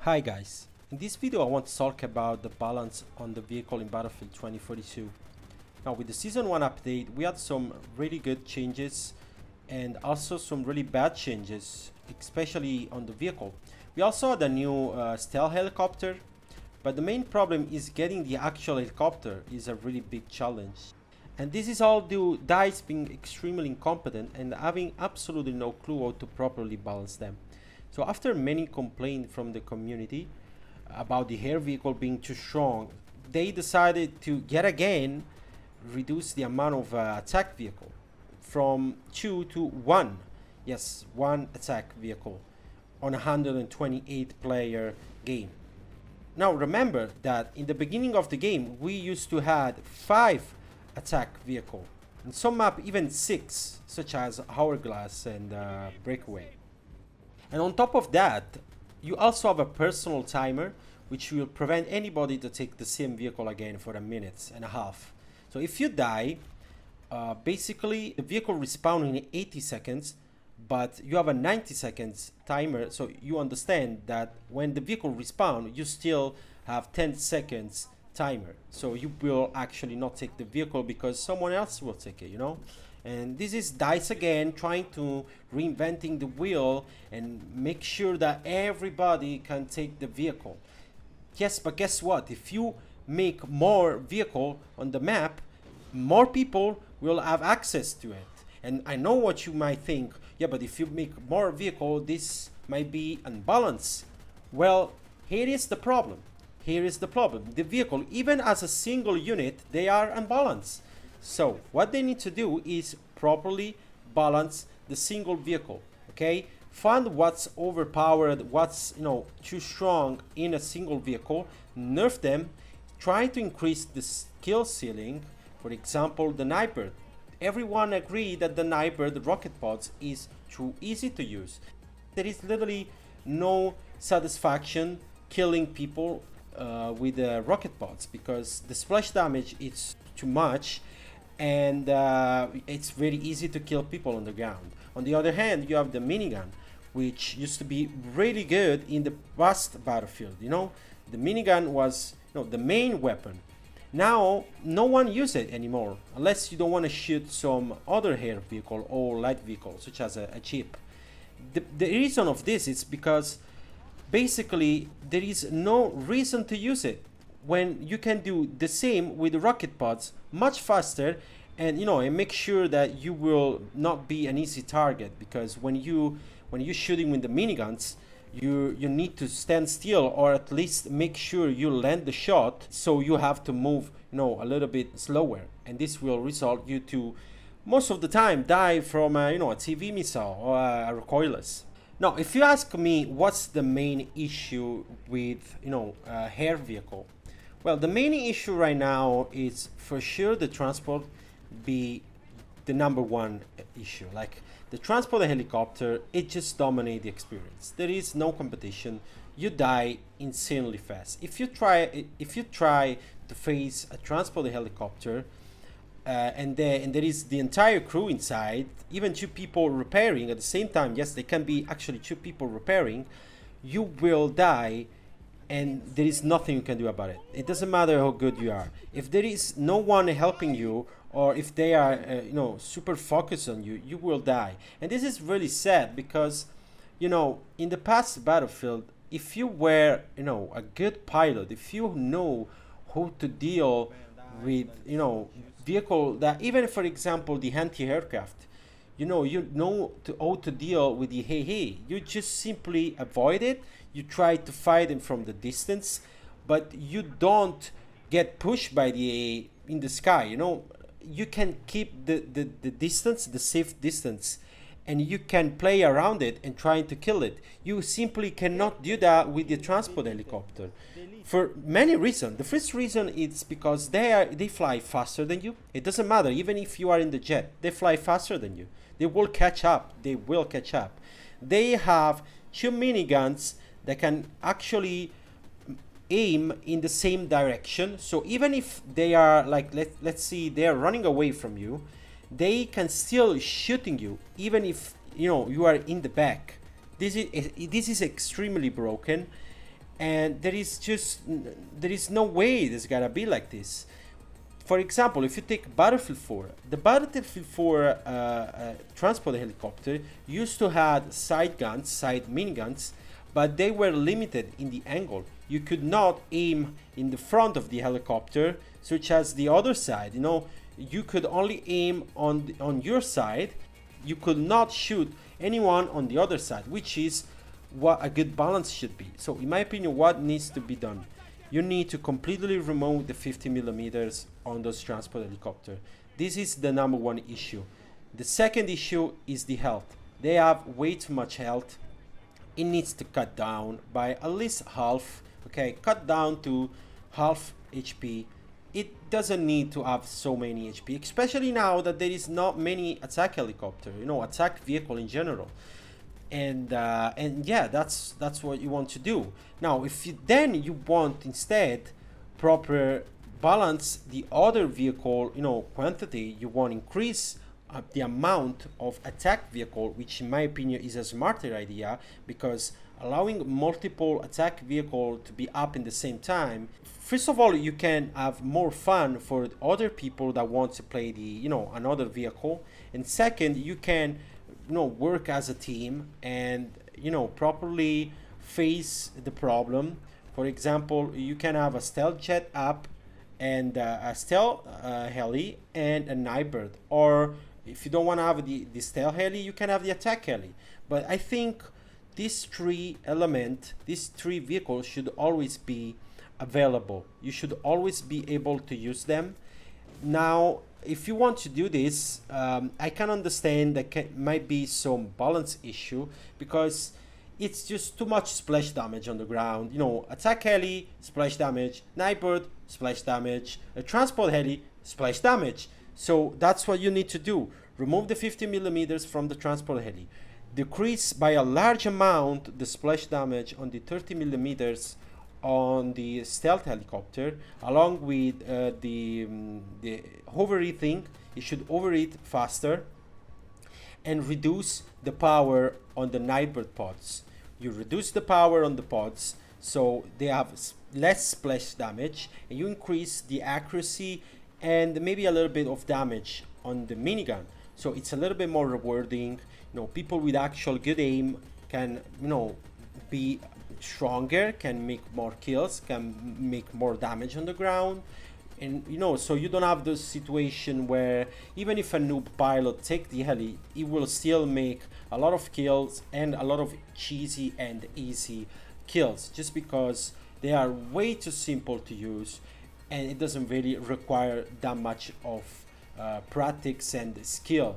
Hi guys, in this video I want to talk about the balance on the vehicle in Battlefield 2042. Now with the Season 1 update we had some really good changes and also some really bad changes, especially on the vehicle. We also had a new stealth helicopter, but the main problem is getting the actual helicopter is a really big challenge. And this is all due to DICE being extremely incompetent and having absolutely no clue how to properly balance them. So after many complaints from the community about the air vehicle being too strong, they decided to yet again reduce the amount of attack vehicle from 2 to 1. Yes, 1 attack vehicle on a 128 player game. Now remember that in the beginning of the game we used to have 5 attack vehicle, and some map even 6, such as Hourglass and Breakaway. And on top of that, you also have a personal timer which will prevent anybody to take the same vehicle again for a minute and a half. So if you die, basically the vehicle respawns in 80 seconds, but you have a 90 seconds timer, so you understand that when the vehicle respawns, you still have 10 seconds timer. So you will actually not take the vehicle because someone else will take it, you know? And this is DICE again trying to reinventing the wheel and make sure that everybody can take the vehicle. Yes, but guess what? If you make more vehicle on the map, more people will have access to it. And I know what you might think, yeah, but if you make more vehicle, this might be unbalanced. Well, here is the problem. Here is the problem. The vehicle, even as a single unit, they are unbalanced. So what they need to do is properly balance the single vehicle, okay? Find what's overpowered, what's too strong in a single vehicle, nerf them, try to increase the skill ceiling. For example, the Nightbird. Everyone agreed that the Nightbird, the rocket pods, is too easy to use. There is literally no satisfaction killing people with the rocket pods because the splash damage is too much, and it's very easy to kill people on the ground. On the other hand, you have the minigun, which used to be really good in the past Battlefield. The minigun was the main weapon. Now no one uses it anymore unless you don't want to shoot some other air vehicle or light vehicle such as a jeep. The reason of this is because basically there is no reason to use it when you can do the same with the rocket pods much faster, and and make sure that you will not be an easy target, because when you're shooting with the miniguns, you need to stand still or at least make sure you land the shot, so you have to move a little bit slower, and this will result you to most of the time die from a TV missile or a recoilless. Now if you ask me what's the main issue with air vehicle, well, the main issue right now is for sure the transport be the number one issue. Like the transport, the helicopter, it just dominates the experience. There is no competition. You die insanely fast. If you try to face a transport helicopter, and there is the entire crew inside, even 2 people repairing at the same time. Yes, there can be actually 2 people repairing. You will die, and there is nothing you can do about it. It doesn't matter how good you are. If there is no one helping you, or if they are super focused on you, you will die. And this is really sad because in the past Battlefield, if you were a good pilot, if you know how to deal with vehicle that, even for example the anti-aircraft, how to deal with the heli, you just simply avoid it. You try to fight them from the distance, but you don't get pushed by the in the sky. You can keep the distance, the safe distance, and you can play around it and trying to kill it. You simply cannot do that with the transport helicopter for many reasons. The first reason is because they fly faster than you. It doesn't matter, even if you are in the jet, they fly faster than you. They will catch up. They have 2 miniguns that can actually aim in the same direction. So even if they are like, let's see, they are running away from you, they can still shooting you even if you are in the back. This is extremely broken, and there is no way it's gonna be like this. For example, if you take Battlefield 4, the Battlefield 4 transport helicopter used to have side guns, side miniguns, but they were limited in the angle. You could not aim in the front of the helicopter, such as the other side. You know, you could only aim on your side. You could not shoot anyone on the other side, which is what a good balance should be. So in my opinion, what needs to be done? You need to completely remove the 50 millimeters on those transport helicopter. This is the number one issue. The second issue is the health. They have way too much health. It needs to cut down by at least half. Okay, cut down to half HP. It doesn't need to have so many HP, especially now that there is not many attack helicopter, you know, attack vehicle in general. And yeah, that's what you want to do. Now, if you want instead proper balance the other vehicle, you know, quantity, you want increase the amount of attack vehicle, which in my opinion is a smarter idea, because allowing multiple attack vehicle to be up in the same time, first of all, you can have more fun for other people that want to play the, you know, another vehicle, and second, you can, you know, work as a team and, you know, properly face the problem. For example, you can have a stealth jet up and a stealth heli and a nightbird, or if you don't want to have the stealth heli, you can have the attack heli. But I think these three vehicles should always be available. You should always be able to use them. Now, if you want to do this, I can understand that might be some balance issue, because it's just too much splash damage on the ground. You know, attack heli, splash damage, nightbird, splash damage, a transport heli, splash damage. So that's what you need to do. Remove the 50 millimeters from the transport heli. Decrease by a large amount the splash damage on the 30 millimeters on the stealth helicopter, along with the overheating. It should overheat faster, and reduce the power on the nightbird pods. You reduce the power on the pods so they have less splash damage, and you increase the accuracy and maybe a little bit of damage on the minigun. So it's a little bit more rewarding. You know, people with actual good aim can, you know, be stronger, can make more kills, can make more damage on the ground. And, you know, so you don't have the situation where even if a noob pilot take the heli, it will still make a lot of kills and a lot of cheesy and easy kills, just because they are way too simple to use, and it doesn't really require that much of practice and skill.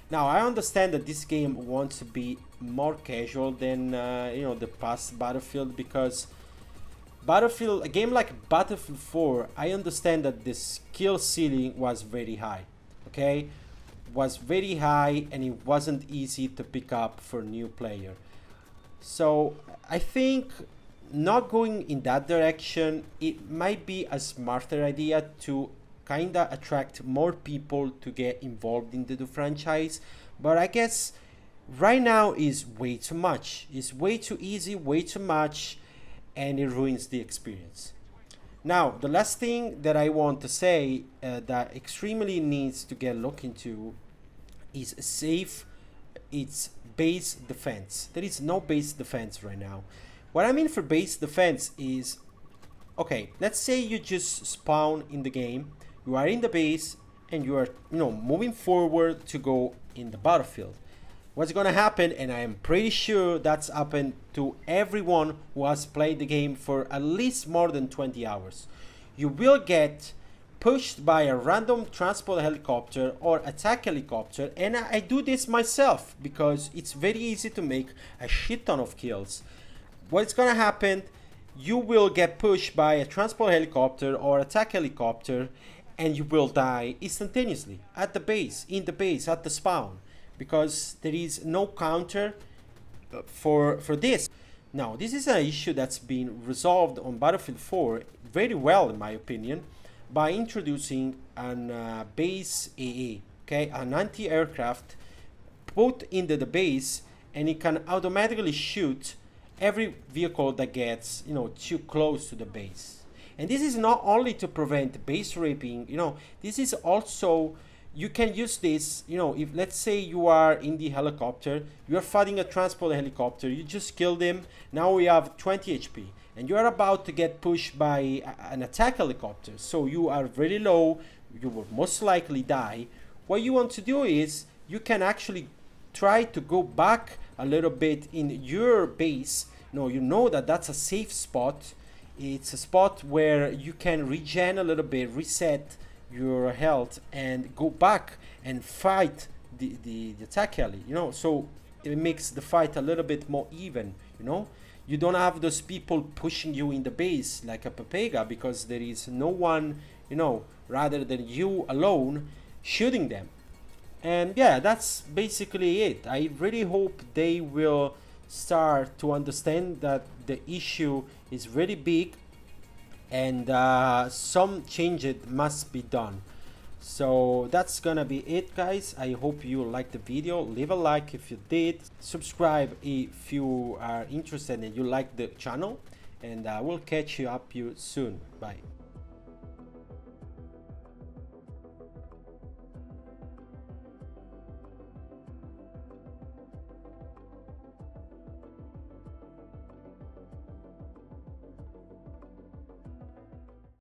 Now, I understand that this game wants to be more casual than you know, the past Battlefield, because a game like Battlefield 4, I understand that the skill ceiling was very high, okay? Was very high, and it wasn't easy to pick up for new player. So I think not going in that direction, it might be a smarter idea to kinda attract more people to get involved in the franchise. But I guess right now is way too much. It's way too easy, way too much, and it ruins the experience. Now, the last thing that I want to say that extremely needs to get looked into is its base defense. There is no base defense right now. What I mean for base defense is, okay, let's say you just spawn in the game, you are in the base, and you are, you know, moving forward to go in the battlefield. What's gonna happen, and I am pretty sure that's happened to everyone who has played the game for at least more than 20 hours. You will get pushed by a random transport helicopter or attack helicopter, and I do this myself because it's very easy to make a shit ton of kills. What's gonna happen, you will get pushed by a transport helicopter or attack helicopter, and you will die instantaneously at the base, in the base, at the spawn, because there is no counter for this. Now, this is an issue that's been resolved on Battlefield 4 very well, in my opinion, by introducing an base AA, okay, an anti-aircraft put into the base, and it can automatically shoot every vehicle that gets, you know, too close to the base. And this is not only to prevent base raping, you know, this is also, you can use this, you know, if let's say you are in the helicopter, you are fighting a transport helicopter, you just killed him, now we have 20 HP, and you are about to get pushed by an attack helicopter, so you are very low, you will most likely die. What you want to do is, you can actually try to go back a little bit in your base. You know that that's a safe spot. It's a spot where you can regen a little bit, reset your health, and go back and fight the attack heli, you know, so it makes the fight a little bit more even, you know. You don't have those people pushing you in the base like a Pepega, because there is no one, you know, rather than you alone shooting them. And yeah, that's basically it. I really hope they will start to understand that the issue is really big, and some changes must be done. So that's gonna be it, guys. I hope you liked the video. Leave a like if you did, subscribe if you are interested and you like the channel, and I will catch you up soon. Bye.